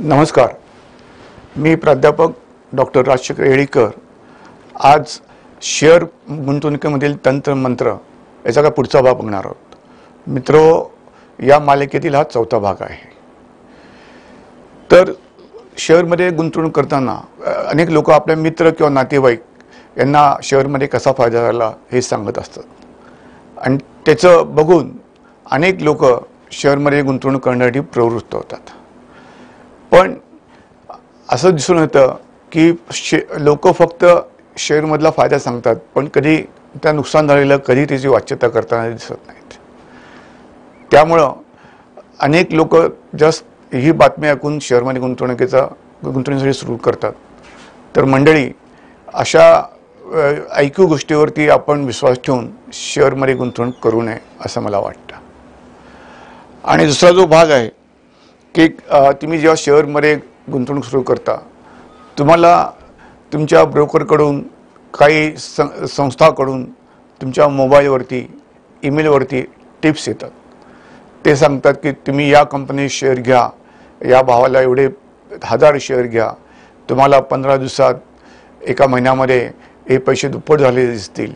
नमस्कार. मी प्राध्यापक डॉक्टर राजशेखर येळीकर. आज शेअर गुंतवणुकीमधील तंत्र मंत्र याचा का पुढचा भाग बघणार आहोत. मित्रो, या मालिकेतील हा चौथा भाग आहे. तर शेअरमध्ये गुंतवणूक करताना अनेक लोक आपल्या मित्र किंवा नातेवाईक यांना शेअरमध्ये कसा फायदा झाला हे सांगत असतात आणि त्याचं बघून अनेक लोक शेअरमध्ये गुंतवणूक करण्यासाठी प्रवृत्त होतात. पण असं दिसून येतं की लोक फक्त शेअरमधला फायदा सांगतात, पण कधी त्या नुकसान झालेलं कधी त्याची वाच्यता करताना दिसत नाहीत. त्यामुळं अनेक लोक जस्ट ही बातमी ऐकून शेअरमध्ये गुंतवणुकीसाठी सुरू करतात. तर मंडळी, अशा ऐकू गोष्टीवरती आपण विश्वास ठेवून शेअरमध्ये गुंतवणूक करू नये असं मला वाटतं. आणि दुसरा जो भाग आहे की तुम्ही जेव्हा शेअरमध्ये गुंतवणूक सुरू करता, तुम्हाला तुमच्या ब्रोकरकडून काही संस्थाकडून तुमच्या मोबाईलवरती ईमेलवरती टिप्स येतात. ते सांगतात की तुम्ही या कंपनीत शेअर घ्या, या भावाला एवढे 1000 शेअर घ्या, तुम्हाला 15 दिवसात एका महिन्यामध्ये हे पैसे दुप्पट झालेले दिसतील.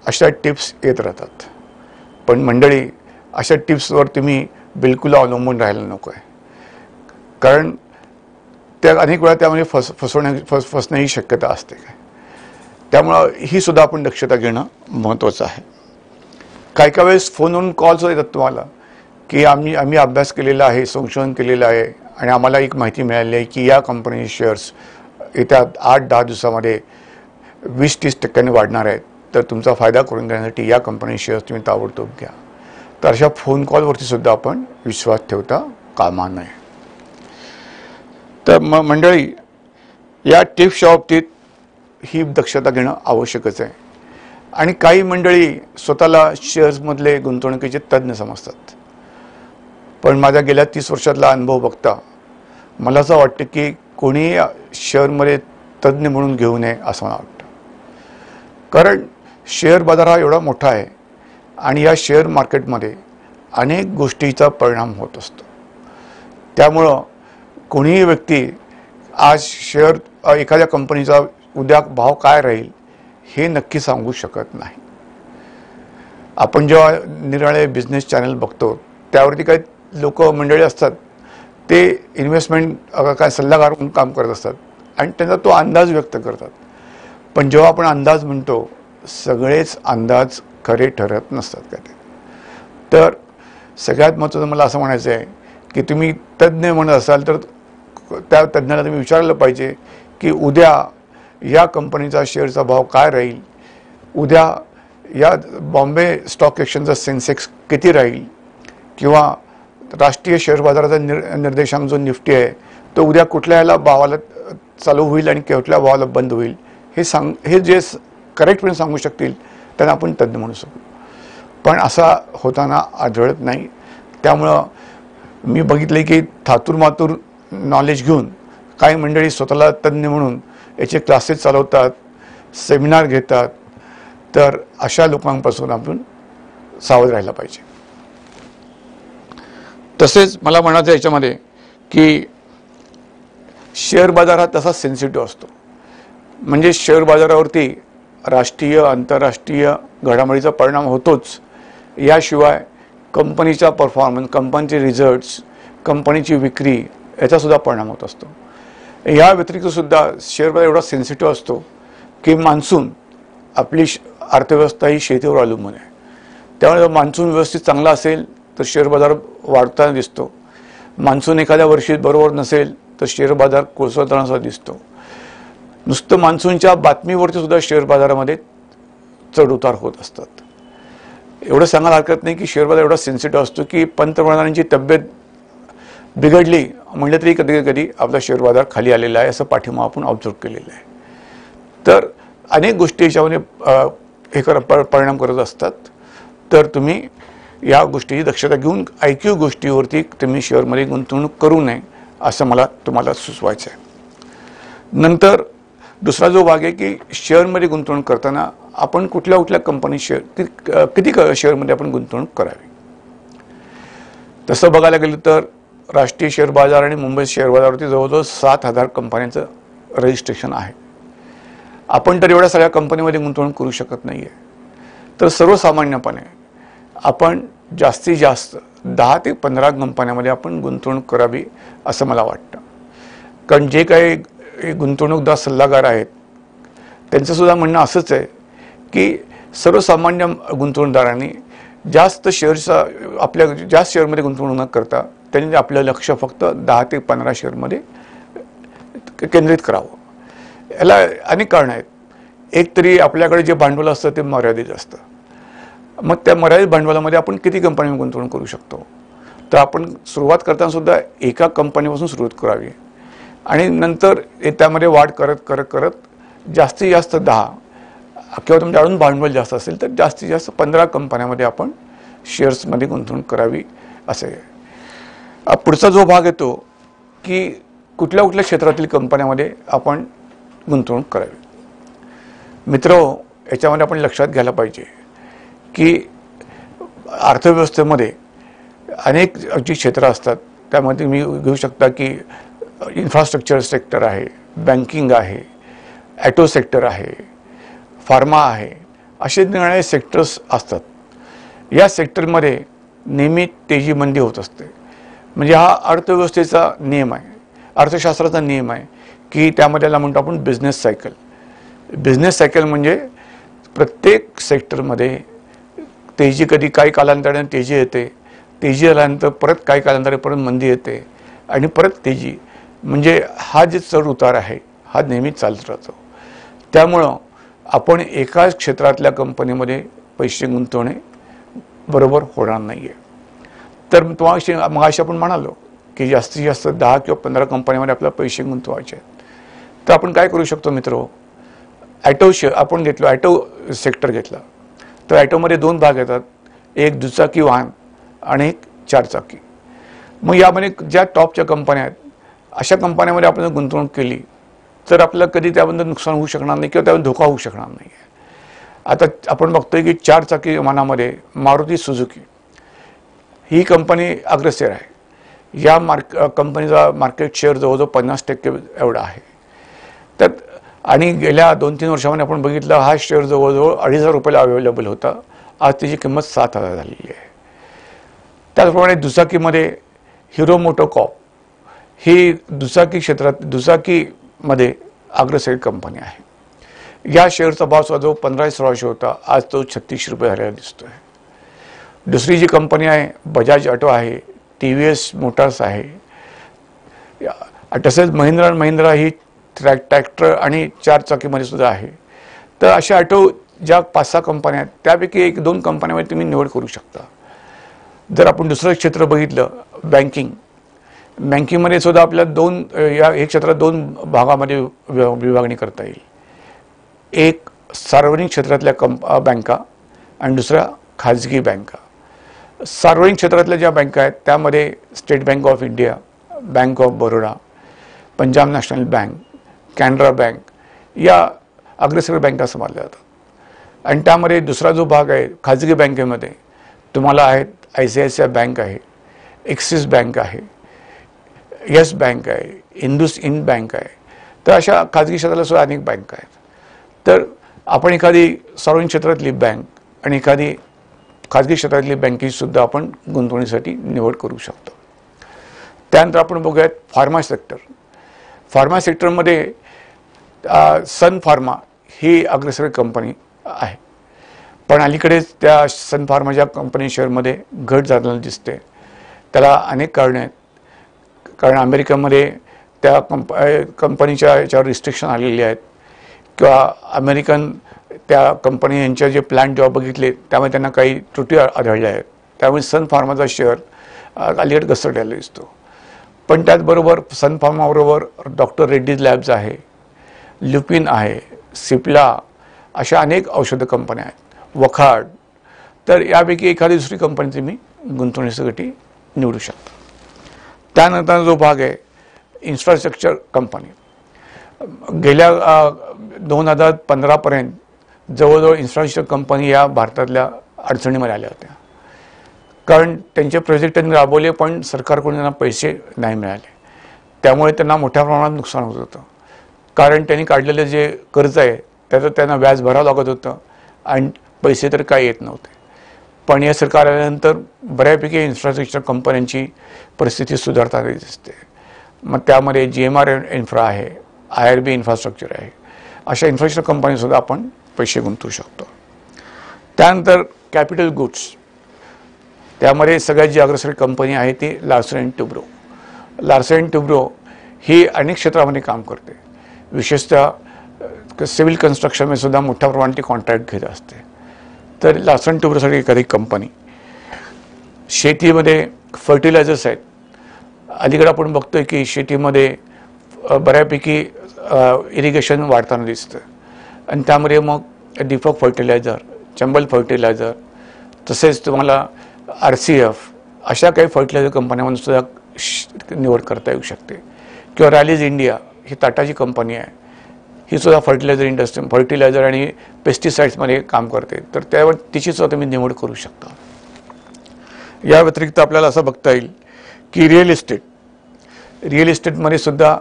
अशा टिप्स येत राहतात. पण मंडळी, अशा टिप्सवर तुम्ही बिलकुल अवलंबून राहायला नको आहे. कारण त्या अनेक वेळा त्यामध्ये फसण्याची शक्यता असते. त्यामुळं ही सुद्धा आपण दक्षता घेणं महत्त्वाचं आहे. काही काही वेळेस फोनवरून कॉल्स येतात तुम्हाला की आम्ही अभ्यास केलेला आहे, संशोधन केलेलं आहे आणि आम्हाला एक माहिती मिळाली आहे की या कंपनीचे शेअर्स येत्या 8-10 दिवसामध्ये 20-30% वाढणार आहेत. तर तुमचा फायदा करून घेण्यासाठी या कंपनी शेअर्स तुम्ही ताबडतोब घ्या. तर अशा फोन कॉलवरती सुद्धा आपण विश्वास ठेवता कामा नये. तर मंडळी, या टिप्सच्या बाबतीत ही दक्षता घेणं आवश्यकच आहे. आणि काही मंडळी स्वतःला शेअर्समधले गुंतवणुकीचे तज्ज्ञ समजतात. पण माझ्या गेल्या 30 वर्षातला अनुभव बघता मला असं वाटतं की कोणी शेअरमध्ये तज्ज्ञ म्हणून घेऊ नये असं मला वाटतं. कारण शेअर बाजार हा एवढा मोठा आहे आणि या शेअर मार्केटमध्ये अनेक गोष्टीचा परिणाम होत असतो. त्यामुळं कोणीही व्यक्ती आज शेअर एखाद्या कंपनीचा उद्या भाव काय राहील हे नक्की सांगू शकत नाही. आपण जेव्हा निराळे बिझनेस चॅनल बघतो त्यावरती काही लोक मंडळी असतात, ते इन्व्हेस्टमेंट काय सल्लागार म्हणून काम करत असतात आणि त्यांचा तो अंदाज व्यक्त करतात. पण जेव्हा आपण अंदाज म्हणतो, सगळेच अंदाज खरे ठरत नसतात का ते. तर सगळ्यात महत्त्वाचं मला असं म्हणायचं आहे की तुम्ही तज्ज्ञ म्हणत असाल तर त्या तज्ज्ञाला तुम्ही विचारलं पाहिजे की उद्या या कंपनीचा शेअरचा भाव काय राहील, उद्या या बॉम्बे स्टॉक एक्सचेंजचा सेन्सेक्स किती राहील, किंवा राष्ट्रीय शेअर बाजाराचा निर्देशांक जो निफ्टी आहे तो उद्या कुठल्या याला भावाला चालू होईल आणि कुठल्या भावाला बंद होईल हे जे करेक्टपणे सांगू शकतील त्यांना आपण तज्ज्ञ म्हणू शकू. पण असा होताना आढळत नाही. त्यामुळं मी बघितले की थातूरमातूर नॉलेज घेऊन काही मंडळी स्वतःला तज्ज्ञ म्हणून याचे क्लासेस चालवतात, सेमिनार घेतात. तर अशा लोकांपासून आपण सावध राहायला पाहिजे. तसेच मला म्हणायचं याच्यामध्ये की शेअर बाजार हा तसा सेन्सिटिव्ह असतो. म्हणजे शेअर बाजारावरती राष्ट्रीय आंतरराष्ट्रीय घडामोडीचा परिणाम होतोच, याशिवाय कंपनीचा परफॉर्मन्स, कंपनीचे रिझल्ट्स, कंपनीची विक्री याचासुद्धा परिणाम होत असतो. या व्यतिरिक्तसुद्धा शेअर बाजार एवढा सेन्सिटिव्ह असतो की मान्सून, आपली अर्थव्यवस्था ही शेतीवर अवलंबून आहे. त्यामुळे जर मान्सून व्यवस्थित चांगला असेल तर शेअर बाजार वाढताना दिसतो. मान्सून एखाद्या वर्षी बरोबर नसेल तर शेअर बाजार कोसळताना दिसतो. नुसतं मान्सूनच्या बातमीवरती सुद्धा शेअर बाजारामध्ये चढउतार होत असतात. एवढं सांगायला हरकत नाही की शेअर बाजार एवढा सेन्सिटिव्ह असतो की पंतप्रधानांची तब्येत बिघडली म्हटलं तरी कधी कधी आपला शेअर बाजार खाली आलेला आहे, असं पाठिंबा आपण ऑब्झर्व केलेलं आहे. तर अनेक गोष्टी याच्यामध्ये परिणाम करत असतात. तर तुम्ही या गोष्टीची दक्षता घेऊन ऐकीव गोष्टीवरती तुम्ही शेअरमध्ये गुंतवणूक करू नये असं मला तुम्हाला सुचवायचं आहे. नंतर दुसरा जो भाग आहे की शेअरमध्ये गुंतवणूक करताना आपण कुठल्या कंपनी किती शेअरमध्ये आपण गुंतवणूक करावी. तसं बघायला गेलं तर राष्ट्रीय शेअर बाजार आणि मुंबई शेअर बाजारावरती जवळजवळ 7,000 कंपन्यांचं रजिस्ट्रेशन आहे. आपण तर एवढ्या सगळ्या कंपनीमध्ये गुंतवणूक करू शकत नाही आहे. तर सर्वसामान्यपणे आपण जास्तीत जास्त 10 ते 15 कंपन्यांमध्ये आपण गुंतवणूक करावी असं मला वाटतं. कारण जे काही गुंतवणूकदार सल्लागार आहेत त्यांचंसुद्धा म्हणणं असंच आहे की सर्वसामान्य गुंतवणूकदारांनी जास्त शेअरमध्ये गुंतवणूक न करता त्यांनी आपलं लक्ष फक्त 10 ते 15 शेअरमध्ये केंद्रित करावं. याला अनेक कारणं आहेत. एक तरी आपल्याकडे जे भांडवल असतं ते मर्यादित असतं. मग त्या मर्यादित भांडवलामध्ये आपण किती कंपन्यांमध्ये गुंतवणूक करू शकतो. तर आपण सुरुवात करताना सुद्धा एका कंपनीपासून सुरुवात करावी आणि नंतर त्यामध्ये वाढ करत करत करत जास्तीत जास्त 10 किंवा तुमच्याकडून भांडवल जास्त असेल तर जास्तीत जास्त 15 कंपन्यांमध्ये आपण शेअर्समध्ये गुंतवणूक करावी असे. पुढचा जो भाग येतो की कुठल्या कुठल्या क्षेत्रातील कंपन्यांमध्ये आपण गुंतवणूक करावी. मित्रहो, याच्यामध्ये आपण लक्षात घ्यायला पाहिजे की अर्थव्यवस्थेमध्ये अनेक जी क्षेत्र असतात त्यामध्ये मी घेऊ शकता की इन्फ्रास्ट्रक्चर सेक्टर आहे, बँकिंग आहे, ॲटो सेक्टर आहे, फार्मा आहे, असे निरनिराळे सेक्टर्स असतात. या सेक्टरमध्ये नेहमी तेजी मंदी होत असते. म्हणजे हा अर्थव्यवस्थेचा नियम आहे, अर्थशास्त्राचा नियम आहे की त्यामध्ये याला म्हणतो आपण बिझनेस सायकल. बिझनेस सायकल म्हणजे प्रत्येक सेक्टरमध्ये तेजी कधी काही कालांतराने तेजी येते, तेजी आल्यानंतर परत काही कालांतराने परत मंदी येते आणि परत तेजी. म्हणजे हा जे चढ उतार आहे हा नेहमी चालत राहतो. त्यामुळं आपण एकाच क्षेत्रातल्या कंपनीमध्ये पैसे गुंतवणे बरोबर होणार नाही आहे. तर मगाशी आपण म्हणालो की जास्तीत जास्त 10 किंवा 15 कंपन्यांमध्ये आपल्याला पैसे गुंतवायचे आहेत. तर आपण काय करू शकतो मित्र. आपण घेतलो ॲटो सेक्टर घेतला तर ॲटोमध्ये 2 भाग येतात, एक दुचाकी वाहन आणि एक 4 चाकी. मग यामध्ये ज्या टॉपच्या कंपन्या आहेत अशा कंपन्यांमध्ये आपण गुंतवणूक केली तर आपल्याला कधी त्याबद्दल नुकसान होऊ शकणार नाही किंवा त्यावर धोका होऊ शकणार नाही. आता आपण बघतोय की 4 चाकी वाहनामध्ये मारुती सुझुकी ही कंपनी अग्रेसर आहे. या कंपनीचा मार्केट शेअर जवळजवळ 50% एवढा आहे. तर आणि गेल्या 2-3 वर्षामध्ये आपण बघितलं हा शेअर जवळजवळ 2,500 रुपयाला अवेलेबल होता. आज त्याची किंमत 7,000 झालेली आहे. त्याचप्रमाणे दुचाकीमध्ये हिरो मोटोकॉर्प ही दुचाकीमध्ये अग्रेसर कंपनी आहे. या शेअरचा भाव जो 1500-1600 होता आज तो 36 रुपये झालेला दिसतोय. दुसरी जी कंपनी आहे बजाज ऑटो आहे, TVS मोटर्स आहे, तसेच महिंद्रा ही ट्रॅक्टर आणि 4 चाकीमध्ये सुद्धा आहे. तर अशा ऑटो ज्या 5-6 कंपन्या आहेत त्यापैकी 1-2 कंपन्यांमध्ये तुम्ही निवड करू शकता. जर आपण दुसरं क्षेत्र बघितलं बँकिंगमध्ये सुद्धा आपल्याला एक क्षेत्रात 2 भागामध्ये विभागणी करता येईल. एक सार्वजनिक क्षेत्रातल्या बँका आणि दुसऱ्या खाजगी बँका. सार्वजनिक क्षेत्रातल्या ज्या बँका आहेत त्यामध्ये state bank of India, bank of Baroda, Punjab national bank, Canara bank या अग्रेसर बँका समजल्या जातात. आणि त्यामध्ये दुसरा जो भाग आहे खाजगी बँकेमध्ये तुम्हाला आहेत ICICI बँक आहे, ॲक्सिस बँक आहे, येस बँक आहे, इंडसइंड बँक आहे. तर अशा खाजगी क्षेत्राला सुद्धा अनेक बँका आहेत. तर आपण एखादी सार्वजनिक क्षेत्रातली बँक आणि एखादी खाजगी क्षेत्रातली बँकेसुद्धा आपण गुंतवणुकीसाठी निवड करू शकतो. त्यानंतर आपण बघूयात फार्मा सेक्टर. फार्मा सेक्टरमध्ये सन फार्मा ही अग्रेसर कंपनी आहे. पण अलीकडेच त्या सन फार्माच्या कंपनी शेअरमध्ये घट झालेली दिसते. त्याला अनेक कारणे आहेत. कारण अमेरिकेमध्ये त्या कंपनीच्या याच्यावर रिस्ट्रिक्शन आलेली आहेत किंवा अमेरिकन त्या कंपनी यांचे जे प्लांट जेव्हा बघितले त्यामुळे त्यांना काही त्रुटी आढळल्या आहेत. त्यामुळे सन फार्माचा शेअर अलीकडे घसरलेला दिसतो. पण त्याचबरोबर सन फार्माबरोबर डॉक्टर रेड्डीज लॅब्स आहे, ल्युपिन आहे, सिप्ला अशा अनेक औषध कंपन्या आहेत, वखाड. तर यापैकी एखादी दुसरी कंपनी तुम्ही गुंतवणुकीसाठी निवडू शकता. त्यानंतर जो भाग आहे इन्फ्रास्ट्रक्चर कंपनी. गेल्या 2015पर्यंत जवळजवळ इन्फ्रास्ट्रक्चर कंपनी या भारतातल्या अडचणीमध्ये आल्या होत्या. कारण त्यांचे प्रोजेक्ट त्यांनी राबवले पण सरकारकडून त्यांना पैसे नाही मिळाले, त्यामुळे त्यांना मोठ्या प्रमाणात नुकसान होत होतं. कारण त्यांनी काढलेलं जे कर्ज आहे त्याचं त्यांना व्याज भरावं लागत होतं आणि पैसे तर काही येत नव्हते. पण या सरकार आल्यानंतर बऱ्यापैकी इन्फ्रास्ट्रक्चर कंपन्यांची परिस्थिती सुधारताना दिसते. मग त्यामध्ये GMR इन्फ्रा आहे, IRB इन्फ्रास्ट्रक्चर आहे, अशा इन्फ्रास्ट्रक्चर कंपनीसुद्धा आपण पैसे गुंतवू शकतो. त्यानंतर कॅपिटल गुड्स, त्यामध्ये सगळ्यात जी अग्रेसर कंपनी आहे ती Larsen and Toubro. Larsen and Toubro ही अनेक क्षेत्रामध्ये काम करते, विशेषतः सिव्हिल कन्स्ट्रक्शनमध्ये सुद्धा मोठ्या प्रमाणात कॉन्ट्रॅक्ट घेत असते. तर लार्सन टुब्रोसाठी एखादी कंपनी शेतीमध्ये फर्टिलायझर्स आहेत. अलीकडे आपण बघतोय की शेतीमध्ये बऱ्यापैकी इरिगेशन वाढताना दिसतं आणि त्यामध्ये मग डिफॉक फर्टिलायझर, चंबल फर्टिलायझर, तसेच तुम्हाला RCF अशा काही फर्टिलायझर कंपन्यांमध्ये सुद्धा निवड करता येऊ शकते. किंवा रॅलीज इंडिया ही टाटाची कंपनी आहे, ही सुद्धा फर्टिलायझर आणि पेस्टिसाइड्समध्ये काम करते, तर त्यावर तिची सुद्धा तुम्ही निवड करू शकता. या व्यतिरिक्त आपल्याला असं बघता येईल की रिअल इस्टेटमध्ये सुद्धा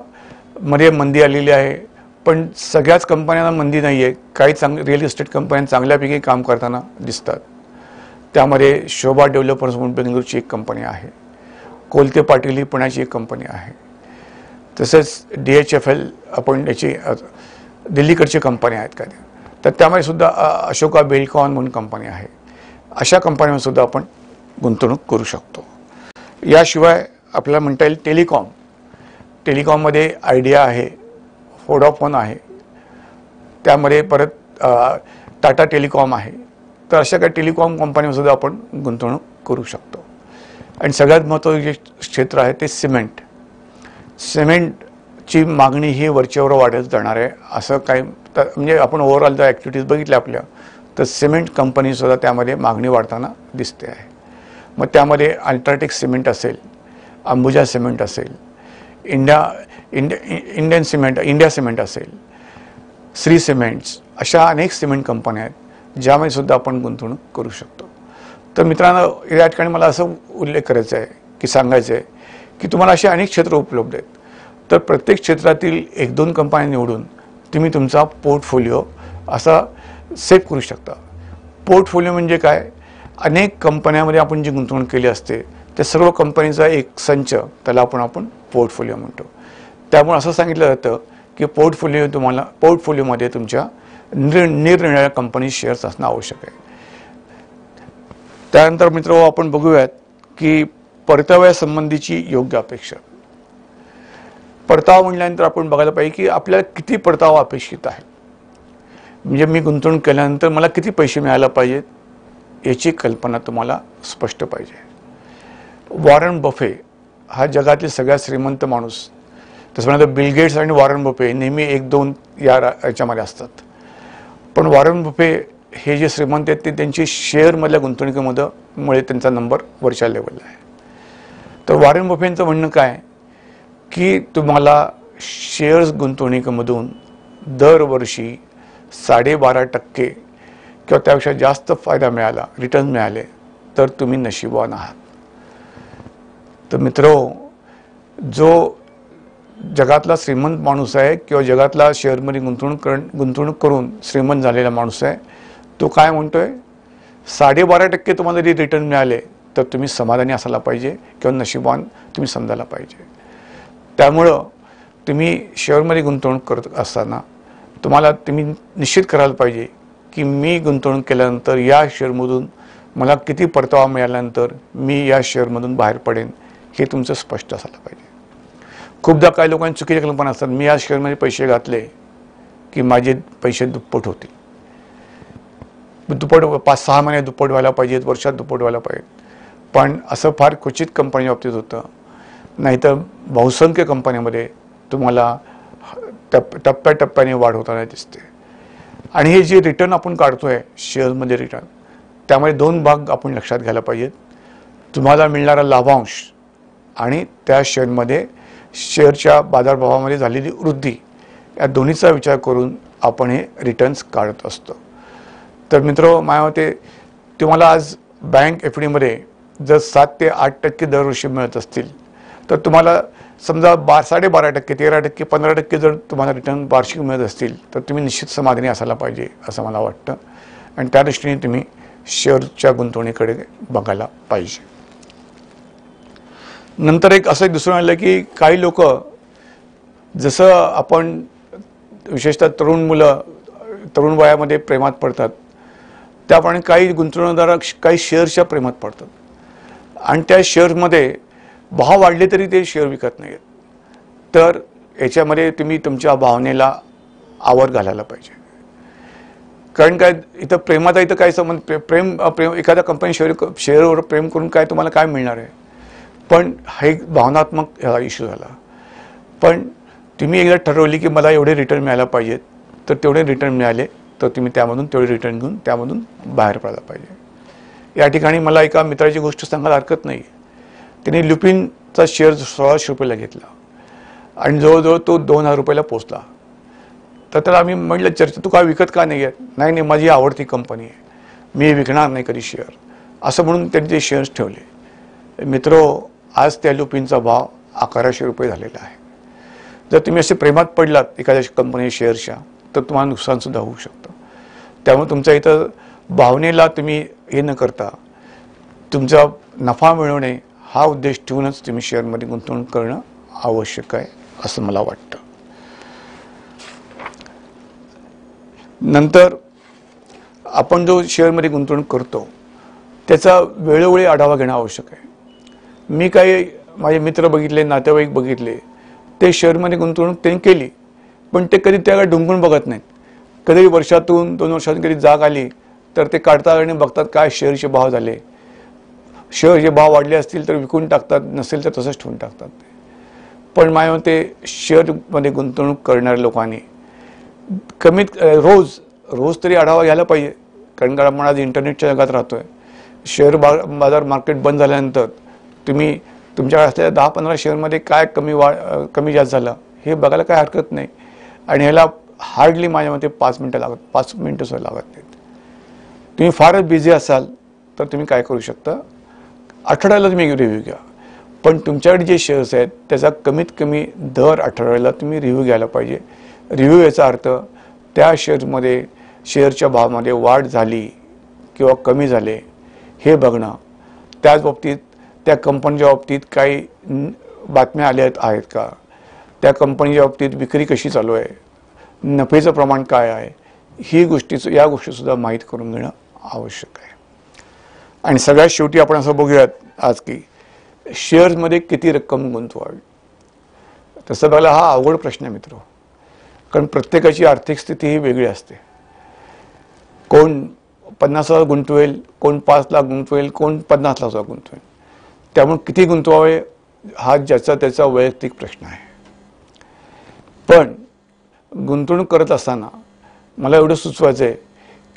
मध्ये मंदी आलेली आहे, पण सगळ्याच कंपन्यांना मंदी नाही आहे. काही रिअल इस्टेट कंपन्या चांगल्यापैकी काम करताना दिसतात. त्यामध्ये शोभा डेव्हलपर्स म्हणून बेंगळुरूची एक कंपनी आहे, कोलते पाटील ही पुण्याची एक कंपनी आहे, तसेच DHFL आपण याची दिल्लीकडची कंपनी आहेत काय, तर त्यामध्ये सुद्धा अशोका बेल्कॉन म्हणून कंपनी आहे. अशा कंपन्यांमध्ये सुद्धा आपण गुंतवणूक करू शकतो. याशिवाय आपल्याला म्हणता येईल टेलिकॉममध्ये आयडिया आहे, व्होडाफोन आहे, त्यामध्ये परत टाटा टेलिकॉम आहे. तर अशा काही टेलिकॉम कंपनीमध्ये आपण गुंतवणूक करू शकतो. आणि सगळ्यात महत्त्वाचं जे क्षेत्र आहे ते सिमेंटची मागणी ही वरच्यावर वाढत जाणार आहे. असं काही म्हणजे आपण ओव्हरऑल जर ॲक्टिव्हिटीज बघितल्या आपल्या, तर सिमेंट कंपनीसुद्धा त्यामध्ये मागणी वाढताना दिसते आहे. मग त्यामध्ये अल्ट्राटेक सिमेंट असेल, अंबुजा सिमेंट असेल, इंडिया सिमेंट असेल, श्री सिमेंट्स, अशा अनेक सिमेंट कंपन्या आहेत ज्यामध्ये सुद्धा आपण गुंतवणूक करू शकतो. तर मित्रांनो, या ठिकाणी मला असं उल्लेख करायचा आहे की सांगायचं आहे की तुम्हाला असे अनेक क्षेत्र उपलब्ध आहेत, तर प्रत्येक क्षेत्रातील 1-2 कंपन्या निवडून तुम्ही तुमचा पोर्टफोलिओ असा सेट करू शकता. पोर्टफोलिओ म्हणजे काय, अनेक कंपन्यांमध्ये आपण जी गुंतवणूक केली असते त्या सर्व कंपनीचा एक संच, त्याला आपण पोर्टफोलिओ म्हणतो. त्यामुळे असं सांगितलं जातं की पोर्टफोलिओमध्ये तुमच्या निरनिराळ्या कंपनी शेअर्स असणं आवश्यक आहे. त्यानंतर मित्र आपण बघूयात की परताव्यासंबंधीची योग्य अपेक्षा. परतावा म्हटल्यानंतर आपण बघायला पाहिजे की आपल्याला किती परतावा अपेक्षित आहे. म्हणजे मी गुंतवणूक केल्यानंतर मला किती पैसे मिळायला पाहिजेत याची कल्पना तुम्हाला स्पष्ट पाहिजे. वॉरन बफे हा जगातील सगळ्यात श्रीमंत माणूस, तसं म्हणलं तर बिल गेट्स आणि वॉरन बफे नेहमी 1-2 याच्यामध्ये असतात. पण वॉरन बफे हे जे श्रीमंत आहेत ते त्यांची शेअरमधल्या गुंतवणुकीमुळे त्यांचा नंबर वरच्या लेवलला आहे. तर वॉरन बफेंचं म्हणणं काय की तुम्हाला शेअर्स गुंतवणुकीमधून दरवर्षी 12.5% किंवा त्यापेक्षा जास्त फायदा मिळाला, रिटर्न मिळाले तर तुम्ही नशीबवान आहात. तर मित्रो, जो जगातला श्रीमंत माणूस आहे किंवा जगातला शेअरमध्ये गुंतवणूक करून श्रीमंत झालेला माणूस आहे, तो काय म्हणतोय, 12.5% तुम्हाला जरी रिटर्न मिळाले तर तुम्ही समाधानी असायला पाहिजे किंवा नशीबवान तुम्ही समजायला पाहिजे. त्यामुळं तुम्ही शेअरमध्ये गुंतवणूक करत असताना तुम्ही निश्चित करायला पाहिजे की मी गुंतवणूक केल्यानंतर या शेअरमधून मला किती परतावा मिळाल्यानंतर मी या शेअरमधून बाहेर पडेन हे तुमचं स्पष्ट असायला पाहिजे. खूपदा काही लोकांची चुकीच्या कल्पना असतात, मी या शेअरमध्ये पैसे घातले की माझे पैसे दुप्पट होतील, 5-6 महिन्यात दुप्पट व्हायला पाहिजेत, वर्षात दुप्पट व्हायला पाहिजेत. पण असं फार क्वचित कंपनी बाबतीत होतं. नाहीतर बहुसंख्य कंपन्यांमध्ये तुम्हाला टप्प्याटप्प्याने वाढ होताना दिसते. आणि हे जे रिटर्न आपण काढतोय शेअर्समध्ये रिटर्न, त्यामध्ये 2 भाग आपण लक्षात घ्यायला पाहिजेत. तुम्हाला मिळणारा लाभांश आणि त्या शेअरच्या बाजारभावामध्ये झालेली वृद्धी, या दोन्हीचा विचार करून आपण हे रिटर्न्स काढत असतो. तर मित्र, माझ्या मते तुम्हाला आज बँक FDमध्ये जर 7 ते 8% दरवर्षी मिळत असतील तर तुम्हाला समजा 12.5% 13% 15% जर तुम्हाला रिटर्न वार्षिक मिळत असतील तर तुम्ही निश्चित समाधानी असायला पाहिजे असं मला वाटतं आणि त्या दृष्टीने तुम्ही शेअरच्या गुंतवणुकीकडे बघायला पाहिजे. नंतर एक असं दिसून आलं की काही लोक जसं आपण विशेषतः तरुण वयामध्ये प्रेमात पडतात त्याप्रमाणे काही गुंतवणूकदार काही शेअर्सच्या प्रेमात पडतात आणि त्या शेअर्समध्ये भाव वाढले तरी ते शेअर विकत नाहीत. तर याच्यामध्ये तुम्ही तुमच्या भावनेला आवर घालायला पाहिजे. कारण काय इथं प्रेमाचा इथं काय संबंध प्रेम एखाद्या कंपनी शेअरवर प्रेम करून काय तुम्हाला काय मिळणार आहे. पण हा एक भावनात्मक इश्यू झाला. पण तुम्ही एकदा ठरवली की मला एवढे रिटर्न मिळायला पाहिजेत तर तेवढे रिटर्न मिळाले तर तुम्ही त्यामधून तेवढे रिटर्न घेऊन त्यामधून बाहेर पडायला पाहिजे. या ठिकाणी मला एका मित्राची गोष्ट सांगायला हरकत नाही. त्याने लुपिनचा शेअर 1600 रुपयाला घेतला आणि जवळजवळ तो 2000 रुपयाला पोचला. तर त्याला आम्ही म्हटलं चर्चा तू काय विकत का नाही आहे. नाही माझी आवडती कंपनी आहे मी विकणार नाही कधी शेअर असं म्हणून त्यांनी ते शेअर्स ठेवले. मित्रो आज त्या लुपिनचा भाव 1100 रुपये झालेला आहे. जर तुम्ही असे प्रेमात पडलात एखाद्या कंपनी शेअरच्या तर तुम्हाला नुकसानसुद्धा होऊ शकतं. त्यामुळे तुमच्या इथं भावनेला तुम्ही हे न करता तुमचा नफा मिळवणे हा उद्देश ठेवूनच तुम्ही शेअरमध्ये गुंतवणूक करणं आवश्यक आहे असं मला वाटतं. नंतर आपण जो शेअरमध्ये गुंतवणूक करतो त्याचा वेळोवेळी आढावा घेणं आवश्यक आहे. मी काही माझे मित्र बघितले नातेवाईक बघितले ते शेअरमध्ये गुंतवणूक त्यांनी केली पण ते कधी त्याला ढुंकून बघत नाहीत. कधी वर्षातून 2 वर्षातून कधी जाग आली तर ते काढतात आणि बघतात काय शेअरचे भाव झाले. शेअरचे भाव वाढले असतील तर विकून टाकतात नसेल तर तसंच ठेवून टाकतात. पण माझ्या मते शेअरमध्ये गुंतवणूक करणाऱ्या लोकांनी कमीत रोज तरी आढावा घ्यायला पाहिजे. कारण आपण आज इंटरनेटच्या जगात राहतोय. शेअर बाजार मार्केट बंद झाल्यानंतर तुम्ही तुमच्याकडे असलेल्या 10-15 शेअरमध्ये काय कमी जास्त झालं हे बघायला काय हरकत नाही आणि ह्याला हार्डली माझ्या मते 5 मिनिटं सुद्धा लागत नाहीत. तुम्ही फारच बिझी असाल तर तुम्ही काय करू शकता आठवड्याला तुम्ही रिव्ह्यू घ्या. पण तुमच्याकडे जे शेअर्स आहेत त्याचा कमीत कमी दर आठवड्याला तुम्ही रिव्ह्यू घ्यायला पाहिजे. रिव्ह्यू याचा अर्थ त्या शेअरच्या भावामध्ये वाढ झाली किंवा कमी झाले हे बघणं. त्याच बाबतीत त्या कंपनीच्या बाबतीत काही बातम्या आल्या आहेत का त्या कंपनीच्या बाबतीत विक्री कशी चालू आहे नफ्याचं प्रमाण काय आहे या गोष्टीसुद्धा माहीत करून घेणं आवश्यक आहे. आणि सगळ्यात शेवटी आपण असं बघूयात आज की शेअर्समध्ये किती रक्कम गुंतवावी. तसं बघायला हा अवघड प्रश्न आहे मित्र. कारण प्रत्येकाची आर्थिक स्थिती ही वेगळी असते. कोण 50,000 गुंतवेल कोण 5 लाख गुंतवेल कोण 50 लाख गुंतवेल. त्यामुळे किती गुंतवावे हा ज्याचा त्याचा वैयक्तिक प्रश्न आहे. पण गुंतवणूक करत असताना मला एवढं सुचवायचं आहे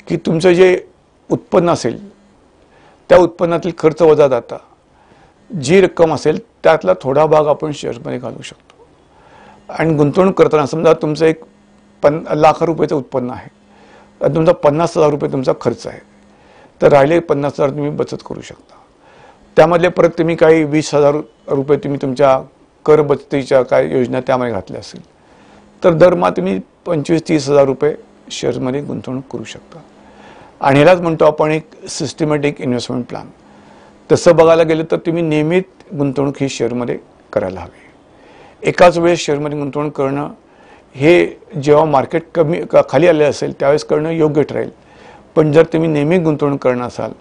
की तुमचं जे उत्पन्न असेल त्या उत्पन्नातील खर्च वजा जाता जी रक्कम असेल त्यातला थोडा भाग आपण शेअर्समध्ये घालू शकतो. आणि गुंतवणूक करताना समजा तुमचं एक लाख रुपयाचं उत्पन्न आहे आणि तुमचा 50,000 रुपये तुमचा खर्च आहे तर राहिले 50,000 तुम्ही बचत करू शकता. त्यामधले परत तुम्ही काही 20,000 रुपये तुम्ही तुमच्या कर बचतीच्या काय योजना त्यामध्ये घातल्या असेल तर दरमहा तुम्ही 25-30,000 रुपये शेअर्समध्ये गुंतवणूक करू शकता. आणि ह्यालाच म्हणतो आपण एक सिस्टमॅटिक इन्व्हेस्टमेंट प्लॅन. तसं बघायला गेलं तर तुम्ही नियमित गुंतवणूक ही शेअरमध्ये करायला हवी. एकाच वेळेस शेअरमध्ये गुंतवणूक करणं हे जेव्हा मार्केट खाली आले असेल त्यावेळेस करणं योग्य ठरेल. पण जर तुम्ही नेहमी गुंतवणूक करणार असाल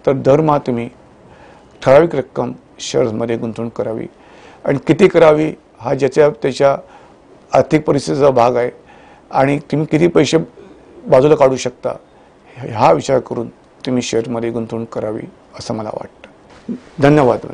तर दरमहा तुम्ही ठराविक रक्कम शेअर्समध्ये गुंतवणूक करावी. आणि किती करावी हा त्याच्या आर्थिक परिस्थितीचा भाग आहे आणि तुम्ही किती पैसे बाजूला काढू शकता हा विचार करून तुम्ही शेअरमध्ये गुंतवणूक करावी असं मला वाटतं. धन्यवाद.